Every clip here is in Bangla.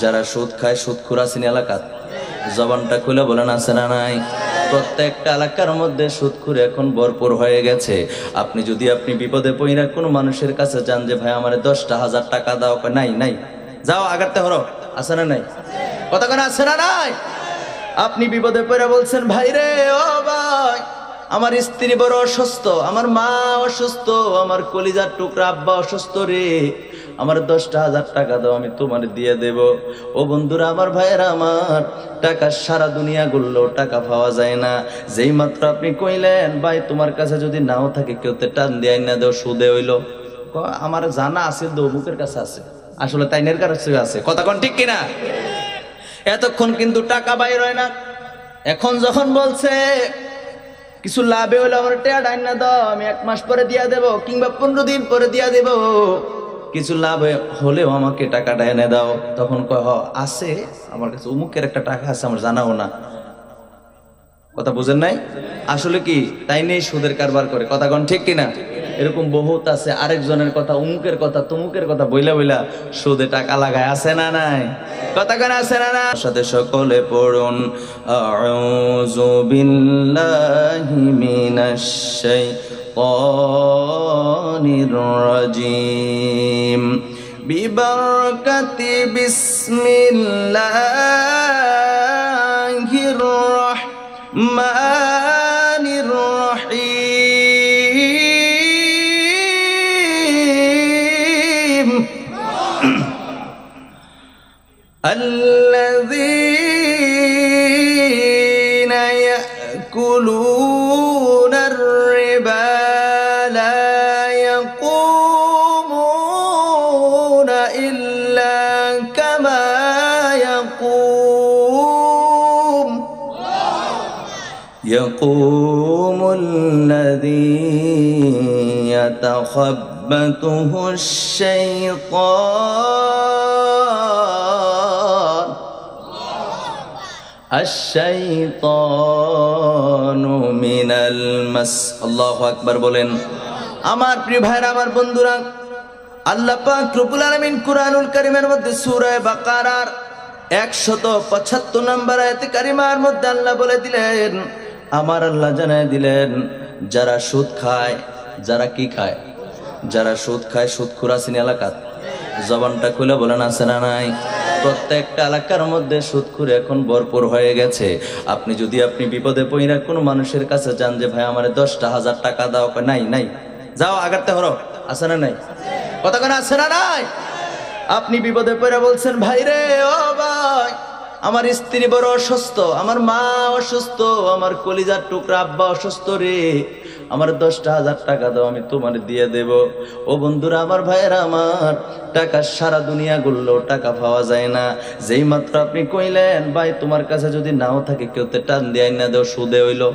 যারা সুদ খায় সুদখোর আছেন এলাকাত, জবানটা খুলে বলেন আছে না নাই? প্রত্যেকটা এলাকার মধ্যে সুদখোর এখন ভরপুর হয়ে গেছে। আপনি যদি বিপদে পড়িয়া কোনো মানুষের কাছে যান যে ভাই আমার 10,000 টাকা দাও, নাই নাই, যাও আগাতে হরো, আছে না নাই? কথা কেন আছে না নাই? আপনি বিপদে পড়ে বলছেন ভাই রে, ও ভাই আমার স্ত্রী বড় অসুস্থ, আমার মা অসুস্থ, আমার কলিজার টুকরা আব্বা অসুস্থ রে, আমার 10,000 টাকা দাও, আমি তোমার দিয়ে দেব। ও বন্ধুরা আমার, ভাইয়েরা আমার, টাকা সারা দুনিয়া গুললেও টাকা পাওয়া যায় না। যেই মাত্র আপনি কইলেন ভাই তোমার কাছে যদি নাও থাকে কেউ তো টান দিয়ে না দেও, সুদে হইলো, আমার জানা আছে দৌমুখের কাছে আছে, আসলে তাইনের কাছে আছে। কথা কোন ঠিক কিনা? এতক্ষণ কিন্তু টাকা বাইর হয় না। এখন যখন বলছে কিছু লাভে হলে আমার টাকা ডাইন না দাও, আমি 1 মাস পরে দিয়া দেব, কিংবা 15 দিন পরে দিয়া দেব, কিছু লাভ হলেও আমাকে টাকাটা এনে দাও, তখন কয় আছে আমার কাছে অমুকের একটা টাকা আছে, আমার জানাও না। কথা বুঝেন নাই? আসলে কি তাই নেই সুদের কারবার করে। কথা কোন ঠিক কিনা? এরকম বহুত আছে, আরেকজনের কথা, অমুকের কথা, তমুকের কথা বইলা বইলা সুদে টাকা লাগায়, আছে না নাই? কথা কেন আছে না না? সাথে সকলে পড়ুন আউযু বিল্লাহি মিনাশ শাইতানির রাজিম বিবারাকাতি বিসমিল্লাহির রাহমানির রাহিম আল্লাযীনা ইয়াকুলুনার রিবা লা ইয়াকুমুনা ইল্লা কামা ইয়াকুমুল্লাযী ইয়াতাখাব্বাতুহুশ শাইতান আশ-শাইতানু মিনাল মাস। আল্লাহু আকবার বলেন। আমার প্রিয় ভাইরা, আমার বন্ধুরা, আল্লাহ পাক রব্বুল আলামিন কুরআনুল কারীমের মধ্যে সূরা বাকারার 175 নম্বর আয়াতে কারিমার মধ্যে আল্লাহ বলে দিলেন, আমার আল্লাহ জানায় দিলেন, যারা সুদ খায়, যারা কি খায়, যারা সুদ খায় সুদখোর আছেন এলাকাত, জবানটা খুলে বলেন আছে না নাই? প্রত্যেকটা এলাকার মধ্যে সুদখোর এখন ভরপুর হয়ে গেছে। আপনি যদি বিপদে পড়িয়া কোনো মানুষের কাছে যান যে ভাই আমার 10,000 টাকা দাও, নাই নাই, যাও আগাতে হরো, আছে না নাই? কথা কেন আছে না নাই? আপনি বিপদে পড়ে বলছেন ভাই রে, ও ভাই আমার স্ত্রী বড় অসুস্থ, আমার মা অসুস্থ, আমার কলিজার টুকরা আব্বা অসুস্থ রে, আমার 10,000 টাকা দাও, আমি তোমার দিয়ে দেব। ও বন্ধুরা আমার, ভাইয়েরা আমার, টাকা সারা দুনিয়া গুললেও টাকা পাওয়া যায় না। যেই মাত্র আপনি কইলেন ভাই তোমার কাছে যদি নাও থাকে কেউ তো টান দিয়ে না দেও, সুদে হইলো,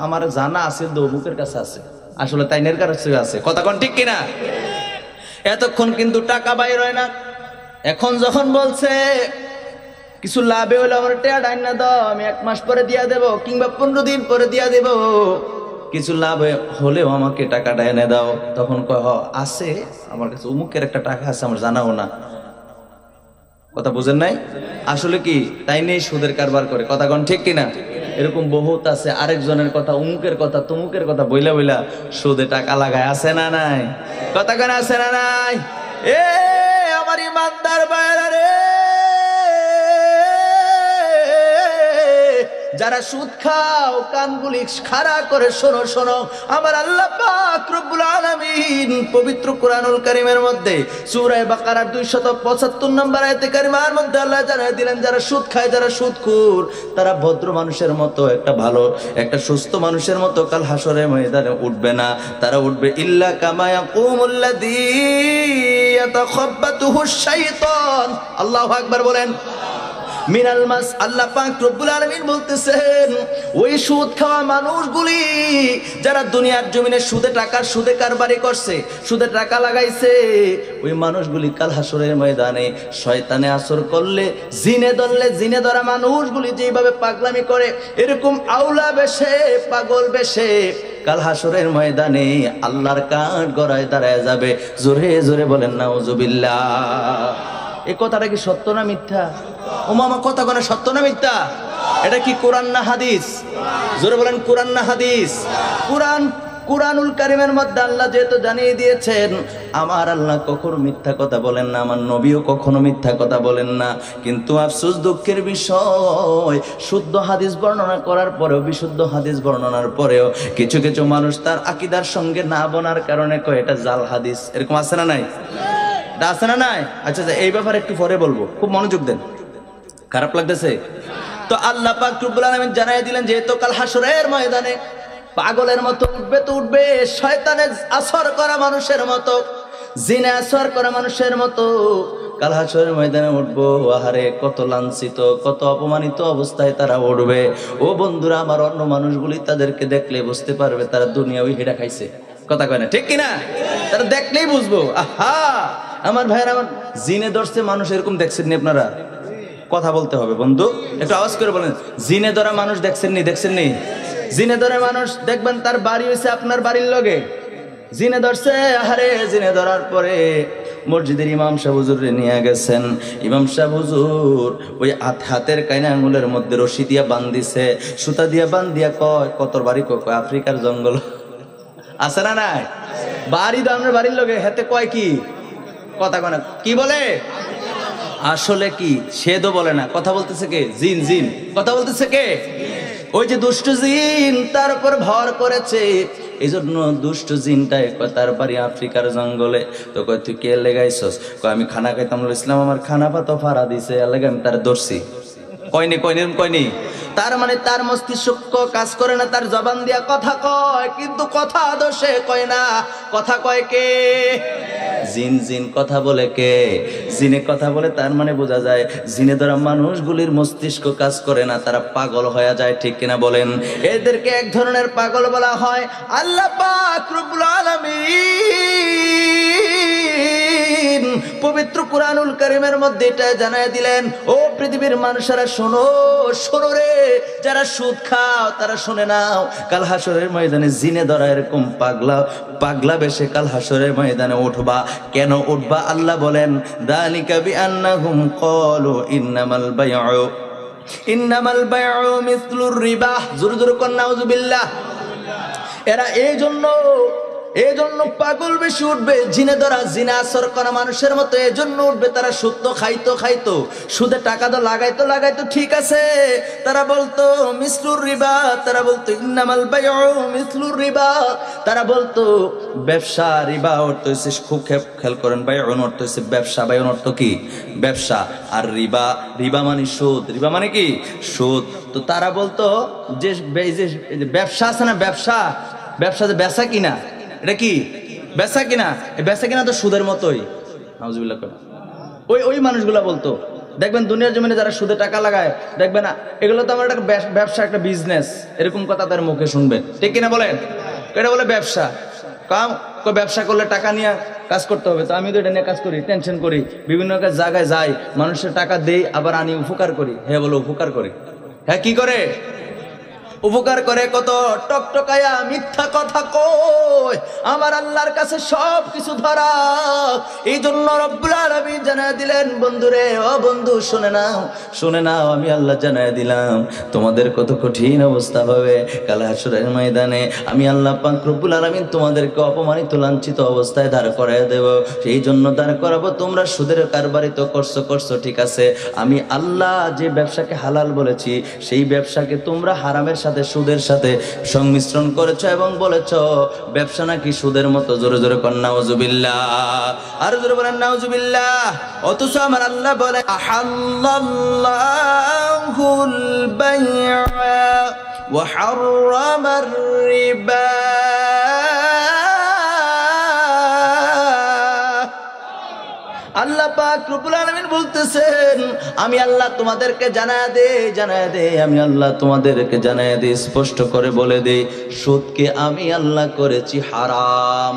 আমার জানা আছে দৌমুখের কাছে আছে, আসলে তাইনের কাছে আছে। কথা কোন ঠিক কিনা? এতক্ষণ কিন্তু টাকা বাইর হয় না। এখন যখন বলছে কিছু লাভে হলে আমার টাকা ডাইন না দাও, আমি 1 মাস পরে দিয়া দেব, কিংবা 15 দিন পরে দিয়া দেব, কিছু লাভ হলেও আমাকে টাকাটা এনে দাও, তখন কয় আছে আমার কাছে অমুকের একটা টাকা আছে, আমার জানাও না। কথা বুঝেন নাই? আসলে কি তাই নেই সুদের কারবার করে। কথা কোন ঠিক কিনা? এরকম বহুত আছে, আরেকজনের কথা, অমুকের কথা, তমুকের কথা বইলা বইলা সুদে টাকা লাগায়, আছে না নাই? কথা কেন আছে না নাই? এ আমার ইমানদার ভাইরা রে, যারা সুদ খাও কানগুলি খাড়া করে শোনো শোনো, আমার আল্লাহ পাক রব্বুল আলামিন পবিত্র কুরআনুল কারীমের মধ্যে সূরা বাকারার 275 নম্বর আয়াতে কারিমার মধ্যে আল্লাহ জানায় দিলেন, যারা সুদ খায়, যারা সুদখোর, তারা ভদ্র মানুষের মতো, একটা ভালো, একটা সুস্থ মানুষের মতো কাল হাসরের ময়দানে উঠবে না। তারা উঠবে ইল্লা কামা ইয়াকুমুল্লাযী ইয়াতাখাব্বাতুহুশ শাইতান। আল্লাহু আকবার বলেন। মিনাল মাস। আল্লাহ পাক রব্বুল আলামিন বলতেছেন, ওই সুদ খাওয়া মানুষগুলি যারা দুনিয়ার জমিনে সুদে কারবারি করছে, সুদে টাকা লাগাইছে, ওই মানুষগুলি কাল হাসরের ময়দানে শয়তানে আসর করলে, জিনে ধরলে, জিনে ধরা মানুষগুলি যেভাবে পাগলামি করে, এরকম আউলা বেশে, পাগল বেশে কাল হাসরের ময়দানে আল্লাহর কাঠ গড়ায় দাঁড়ায় যাবে। জোরে জোরে বলেন নাউজুবিল্লাহ। এই কথাটা কি সত্য না মিথ্যা? ও মামা কথা কোন সত্য না মিথ্যা? এটা কি কোরআন না হাদিস? জোরে বলেন কোরআন না হাদিস? কোরআন, কুরআনুল কারীমের মধ্যে আল্লাহ যেহেতু জানিয়ে দিয়েছেন আমার আল্লাহ কখনো মিথ্যা কথা বলেন না, আমার নবীও কখনো মিথ্যা কথা বলেন না। কিন্তু আফসোস দুঃখের বিষয়, শুদ্ধ হাদিস বর্ণনা করার পরেও, বিশুদ্ধ হাদিস বর্ণনার পরেও কিছু কিছু মানুষ তার আকীদার সঙ্গে না বনার কারণে কয় এটা জাল হাদিস। এরকম আছে না নাই? আছে না নাই? আচ্ছা এই ব্যাপারে একটু পরে বলবো, খুব মনোযোগ দেন। খারাপ লাগতেছে তো? আল্লাহ পাক রব্বুল আলামিন জানাই দিলেন যেহেতু কাল হাসরের ময়দানে পাগলের মতো উঠবে তো উঠবে, শয়তানের আসর করা মানুষের মতো, জিনে আসর করা মানুষের মতো কাল হাসরের ময়দানে উঠবো। আহারে কত লাঞ্ছিত, কত অপমানিত অবস্থায় তারা উঠবে। ও বন্ধুরা আমার, অন্য মানুষগুলি তাদেরকে দেখলে বুঝতে পারবে তারা দুনিয়াও হেডা খাইছে। কথা কয় না, ঠিক কিনা? তারা দেখলেই বুঝবো। আহা আমার ভাইয়ের, আমার জিনে ধরছে মানুষ, এরকম দেখছেন নি আপনারা? কথা বলতে হবে বন্ধু, একটু আওয়াজ করে বলেন। জিনে ধরা মানুষ দেখছেন নি? দেখছেন নি? জিনে ধরে মানুষ দেখবেন তার বাড়ি হয়েছে আপনার বাড়ির লগে। জিনে ধরছে, আহারে জিনে ধরার পরে মসজিদের ইমাম সাহেব হুজুরে নিয়ে গেছেন। ইমাম সাহেব হুজুর ওই হাতের কাইনা আঙুলের মধ্যে রশি দিয়া বান্ধিছে, সুতা দিয়া বান্ধিয়া কয় কত বাড়ি? কয় আফ্রিকার জঙ্গল। আছে না নাই? বাড়ি তো আপনার বাড়ির লগে, হাতে কয় কি? কথা কয় না, কি বলে? আসলে কি সে তো বলে না, কথা বলতেছে কে? জিন। জিন কথা বলতেছে কে? ওই যে দুষ্ট জিন তার উপর ভর করেছে। এই জন্য দুষ্ট জিনটাই তার বাড়ি আফ্রিকার জঙ্গলে। তো কয় তুই কে লেগাইছস? কয় আমি খানা খাইতাম, ইসলাম আমার খানা পাতো ফাড়া দিছে, এলাকা আমি তার ধরছি। কয়নি। তার মানে তার মস্তিষ্ক কাজ করে না, তার জবান দিয়া কথা কয়, কিন্তু কথা দোষে কয় না। কথা কয় কে? জিন কথা বলে কে? জিনে কথা বলে। তার মানে বোঝা যায় জিনে ধরা মানুষগুলির মস্তিষ্ক কাজ করে না, তারা পাগল হয়ে যায়, ঠিক কিনা বলেন? এদেরকে এক ধরনের পাগল বলা হয়। আল্লাহ পাক রব্বুল আলামিন পবিত্র কুরআনুল কারীমের মধ্যে এটা জানায় দিলেন, ও পৃথিবীর মানুষেরা শোনো রে, যারা সুদ খাও তারা শুনে নাও, কাল হাসরের ময়দানে জিনে ধরা এরকম পাগলা বেশে কাল হাসরের ময়দানে উঠবা। কেন উঠবা? আল্লাহ বলেন যালিকা বিআন্নাহুম ক্বালু ইন্নামাল বাইউ মিসলুর রিবা। জোরে কোন নাউযুবিল্লাহ। এরা এই জন্য পাগল বেশি উঠবে, জিনে ধরা জিনা আসর করা মানুষের মতো এই জন্য উঠবে। তারা সুদ তো খাইতো, সুদে টাকা তো লাগাইতো, ঠিক আছে। তারা বলতো মিসলুর রিবা, তারা বলতো ইন্নামাল বাইউ মিসলুর রিবা, তারা বলতো ব্যবসা। রিবা অর্থ হচ্ছে, খুব খেয়াল করেন, বাইউন অর্থ হচ্ছে ব্যবসা। বাইউন অর্থ কি? ব্যবসা। আর রিবা মানে সুদ। রিবা মানে কি? সুদ। তো তারা বলতো যে ব্যবসা আছে না, ব্যবসা যে বেচা কিনা, এটা কি? বেচা কিনা। এই বেচা কিনা তো সুদের মতোই। নাউজুবিল্লাহ। ওই মানুষগুলা বলতো, দেখবেন দুনিয়ার জমিনে যারা সুদে টাকা লাগায়, দেখবেন এগুলো তো আমার একটা ব্যবসা, একটা বিজনেস, এরকম কথা তার মুখে শুনবেন, ঠিক কিনা বলেন? এটা বলে ব্যবসা। ব্যবসা করলে টাকা নিয়ে কাজ করতে হবে। তো আমি তো এটা নিয়ে কাজ করি, টেনশন করি, বিভিন্ন জায়গায় যাই, মানুষের টাকা দেই, আবার আনি, উপকার করি। হ্যাঁ বলো, উপকার করে। হ্যাঁ কি করে? উপকার করে। কত টকটকায়া মিথ্যা কথা কয়। আমার আল্লাহর কাছে সব কিছু ধরা। এই জন্য রব্বুল আলামিন জানায় দিলেন, বন্ধুরে, ও বন্ধু শুনে নাও, আমি আল্লাহ জানায় দিলাম তোমাদের কত কঠিন অবস্থা হবে কাল হাসরের ময়দানে। আমি আল্লাহ পাক রব্বুল আলামিন তোমাদেরকে অপমানিত, লাঞ্ছিত অবস্থায় দাঁড় করায় দেব। সেই জন্য দাঁড় করাবো। তোমরা সুদের কারবারি তো করছো, ঠিক আছে। আমি আল্লাহ যে ব্যবসাকে হালাল বলেছি, সেই ব্যবসাকে তোমরা হারামের সাথে, সুদের সাথে সংমিশ্রণ করেছো এবং বলেছো ব্যবসা নাকি সুদের মতো। জোরে জোরে কর নাউজুবিল্লাহ। আর জোরে বলেন নাউজুবিল্লাহ। অথচ আমার আল্লাহ বলে আহাল্লাহুল বাই'a ওয়া হাররামার রিবা। আল্লাহ পাক রব্বুল আলামিন বলতেছেন, আমি আল্লাহ তোমাদেরকে জানায় দে, আমি আল্লাহ তোমাদেরকে জানায় দে, স্পষ্ট করে বলে দে, সুদকে আমি আল্লাহ করেছি হারাম,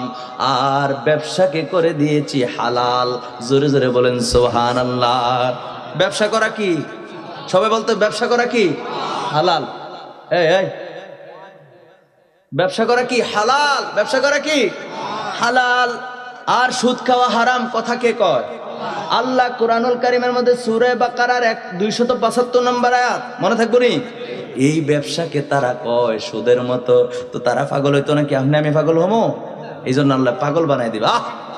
আর ব্যবসাকে করে দিয়েছি হালাল। জোরে জোরে বলেন সুবহানাল্লাহ। ব্যবসা করা কি? সবাই বলতো ব্যবসা করা কি? হালাল। এই ব্যবসা করা কি? হালাল। ব্যবসা করা কি? হালাল। আর সুদ খাওয়া হারাম, কথা কে কয়? আল্লাহ কোরআনুল কারীমের মধ্যে সূরা বাকারার 275 নম্বর আয়াত মনে থাকবো নি, এই ব্যবসাকে তারা কয় সুদের মতো। তো তারা পাগল হইতো নাকি আমি পাগল হমো? এই জন্য আল্লাহ পাগল বানাই দিবা।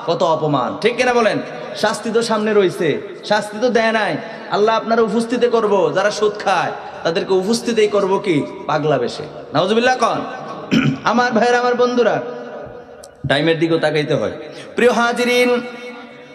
কত অপমান, ঠিক কিনা বলেন? শাস্তি তো সামনে রয়েছে, শাস্তি তো দেয় নাই। আল্লাহ আপনারা উপস্থিতি করব, যারা সুদ খায় তাদেরকে উপস্থিতি করব কি পাগলা বেশে। নাউজুবিল্লাহ কন। আমার ভাইয়ের, আমার বন্ধুরা, টাইমের দিকেও তাকাইতে হয়। প্রিয় হাজিরিন,